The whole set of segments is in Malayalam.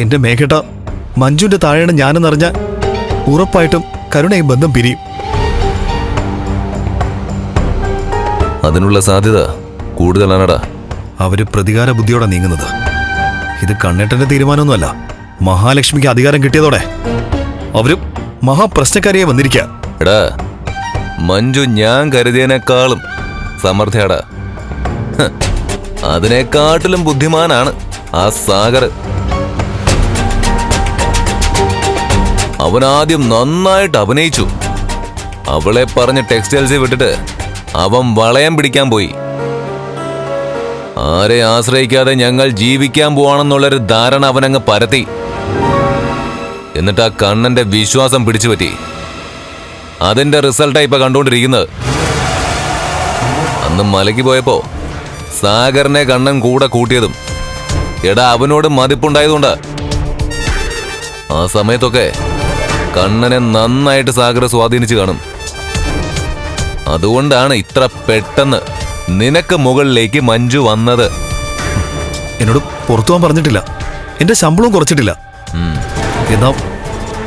എന്റെ മേഘട്ട, മഞ്ജുവിന്റെ താഴെയാണ് ഞാനെന്നറിഞ്ഞ ഉറപ്പായിട്ടും കരുണയും ബന്ധം പിരിയും. അതിനുള്ള സാധ്യത കൂടുതലാണടാ. അവര് പ്രതികാര ബുദ്ധിയോടെ നീങ്ങുന്നത്. ഇത് കണ്ണേട്ടന്റെ തീരുമാനമൊന്നുമല്ല. മഹാലക്ഷ്മിക്ക് അധികാരം കിട്ടിയതോടെ അവര് മഹാപ്രശ്നക്കാരിയെ വന്നിരിക്കുക. എടാ, മഞ്ജു ഞാൻ കരുതിയതിനേക്കാളും സമർത്ഥയാടാ. അതിനെക്കാട്ടിലും ബുദ്ധിമാനാണ് ആ സാഗർ. അവനാദ്യം നന്നായിട്ട് അഭിനയിച്ചു. അവളെ പറഞ്ഞ് ടെക്സ്റ്റൈൽസിൽ വിട്ടിട്ട് അവൻ വളയം പിടിക്കാൻ പോയി. ആരെ ആശ്രയിക്കാതെ ഞങ്ങൾ ജീവിക്കാൻ പോവാണെന്നുള്ളൊരു ധാരണ അവനങ്ങ് പരത്തി. എന്നിട്ട് ആ കണ്ണന്റെ വിശ്വാസം പിടിച്ചുപറ്റി. അതിന്റെ റിസൾട്ടാ ഇപ്പൊ കണ്ടുകൊണ്ടിരിക്കുന്നത്. അന്ന് മലയ്ക്ക് പോയപ്പോ സാഗറിനെ കണ്ണൻ കൂടെ കൂട്ടിയതും എടാ അവനോട് മതിപ്പുണ്ടായതുകൊണ്ടാ. ആ സമയത്തൊക്കെ കണ്ണനെ നന്നായിട്ട് സാഗർ സ്വാധീനിച്ചു കാണും. അതുകൊണ്ടാണ് ഇത്ര പെട്ടെന്ന് നിനക്ക് മുകളിലേക്ക് മഞ്ജു വന്നത്. എന്നോട് പുറത്തു പോകാൻ പറഞ്ഞിട്ടില്ല. എന്റെ ശമ്പളവും കുറച്ചിട്ടില്ല. എന്നാ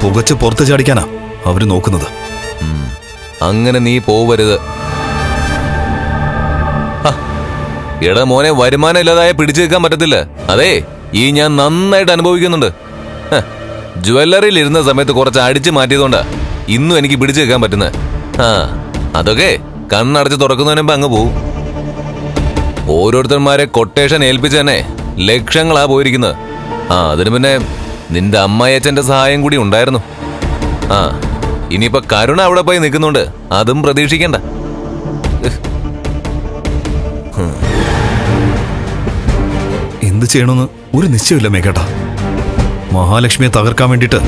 പുകച്ച് പുറത്ത് ചാടിക്കാനാ അവര് നോക്കുന്നത്. അങ്ങനെ നീ പോവരുത്. എടാ മോനെ, വരുമാനം ഇല്ലാതായ പിടിച്ചു നിൽക്കാൻ പറ്റത്തില്ല. അതെ, ഈ ഞാൻ നന്നായിട്ട് അനുഭവിക്കുന്നുണ്ട്. ജ്വല്ലറിയിൽ ഇരുന്ന സമയത്ത് കുറച്ച് അടിച്ചു മാറ്റിയതുകൊണ്ടാ ഇന്നും എനിക്ക് പിടിച്ചു നിൽക്കാൻ പറ്റുന്നത്. അതൊക്കെ കണ്ണടച്ച് തുറക്കുന്നതിന് മുമ്പ് അങ്ങ് പോവും. ഓരോരുത്തന്മാരെ കൊട്ടേഷൻ ഏൽപ്പിച്ച് തന്നെ ലക്ഷങ്ങളാ പോയിരിക്കുന്നത്. അതിന് പിന്നെ നിന്റെ അമ്മായിയച്ഛന്റെ സഹായം കൂടി ഉണ്ടായിരുന്നു. ഇനിയിപ്പോ കരുണ അവിടെ പോയി നിൽക്കുന്നുണ്ട്, അതും പ്രതീക്ഷിക്കണ്ട. എന്ത് ചെയ്യണമെന്ന് ഒരു നിശ്ചയമില്ല മേഘേട്ട. മഹാലക്ഷ്മിയെ തകർക്കാൻ വേണ്ടിയിട്ട്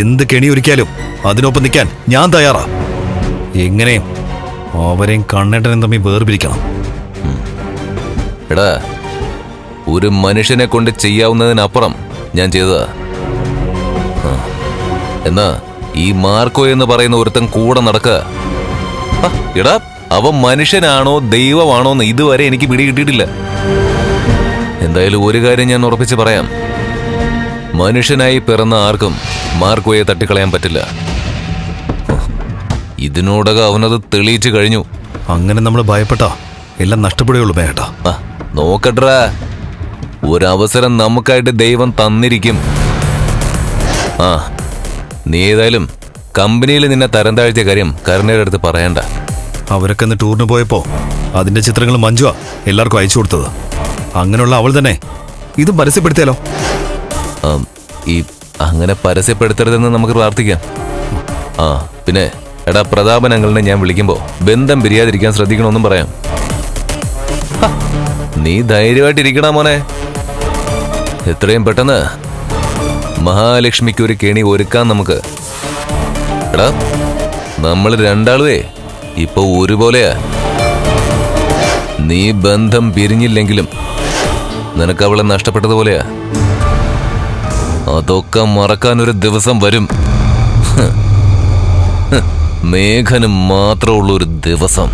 എന്ത് കെണിയൊരുക്കിയാലും അതിനൊപ്പം നിൽക്കാൻ ഞാൻ തയ്യാറാ. എങ്ങനെയും അവരെയും കണ്ണേട്ടനും തമ്മിൽ വേർപിരിക്കണം. എടാ, ഒരു മനുഷ്യനെ കൊണ്ട് ചെയ്യാവുന്നതിനപ്പുറം ഞാൻ ചെയ്തതാ. എന്നാ ഈ മാർക്കോ എന്ന് പറയുന്ന ഒരുത്തൻ കൂടെ നടക്കുക. എടാ, അവൻ മനുഷ്യനാണോ ദൈവമാണോ എന്ന് ഇതുവരെ എനിക്ക് പിടികിട്ടിയിട്ടില്ല. എന്തായാലും ഒരു കാര്യം ഞാൻ ഉറപ്പിച്ച് പറയാം, മനുഷ്യനായി പിറന്ന ആർക്കും മാർക്കോയെ തട്ടിക്കളയാൻ പറ്റില്ല. ഇതിനോടകം അവനത് തെളിയിച്ചു കഴിഞ്ഞു. അങ്ങനെ നമ്മൾ ഭയപ്പെട്ടാ എല്ലാം നഷ്ടപ്പെടുകയുള്ളൂ മേഘേട്ട. നോക്കട്ടെ, ഒരവസരം നമുക്കായിട്ട് ദൈവം തന്നിരിക്കും. നീ ഏതായാലും കമ്പനിയിൽ നിന്നെ തരം താഴ്ത്തിയ കാര്യം കരുണയുടെ അടുത്ത് പറയണ്ട. അവരൊക്കെ ഇന്ന് ടൂറിന് പോയപ്പോ അതിന്റെ ചിത്രങ്ങൾ മഞ്ജുവാ എല്ലാവർക്കും അയച്ചു കൊടുത്തത്. അങ്ങനെയുള്ള അവൾ തന്നെ ഇതും പരസ്യപ്പെടുത്തിയാലോ? ഈ അങ്ങനെ പരസ്യപ്പെടുത്തരുതെന്ന് നമുക്ക് പ്രാർത്ഥിക്കാം. പിന്നെ എടാ, പ്രതാപൻ അങ്കിളിനെ ഞാൻ വിളിക്കുമ്പോ ബന്ധം പിരിയാതിരിക്കാൻ ശ്രദ്ധിക്കണമെന്നും പറയാം. നീ ധൈര്യമായിട്ടിരിക്കണ മോനെ. എത്രയും പെട്ടെന്ന് മഹാലക്ഷ്മിക്ക് ഒരു കെണി ഒരുക്കാൻ നമുക്ക്. എടാ, നമ്മൾ രണ്ടാളുവേ ഇപ്പൊ ഒരുപോലെയാ. നീ ബന്ധം പിരിഞ്ഞില്ലെങ്കിലും നിനക്ക് അവളെ നഷ്ടപ്പെട്ടതുപോലെയാ. അതൊക്കെ മറക്കാനൊരു ദിവസം വരും. മേഘന് മാത്രമുള്ളൊരു ദിവസം.